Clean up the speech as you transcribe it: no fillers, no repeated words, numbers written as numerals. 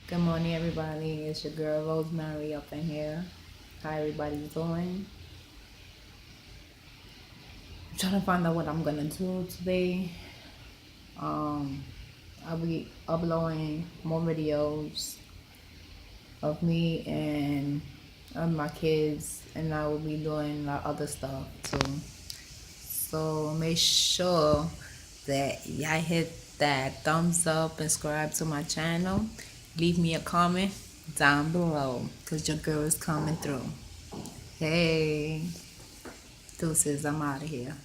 Good morning, everybody. It's your girl Rosemary up in here. How everybody's doing? I'm trying to find out what I'm gonna do today. Um, I'll be uploading more videos of me and of my kids, and I will be doing other stuff too. So make sure that y'all hit that thumbs up and subscribe to my channel. Leave me a comment down below because your girl is coming through. Hey, deuces, I'm out of here.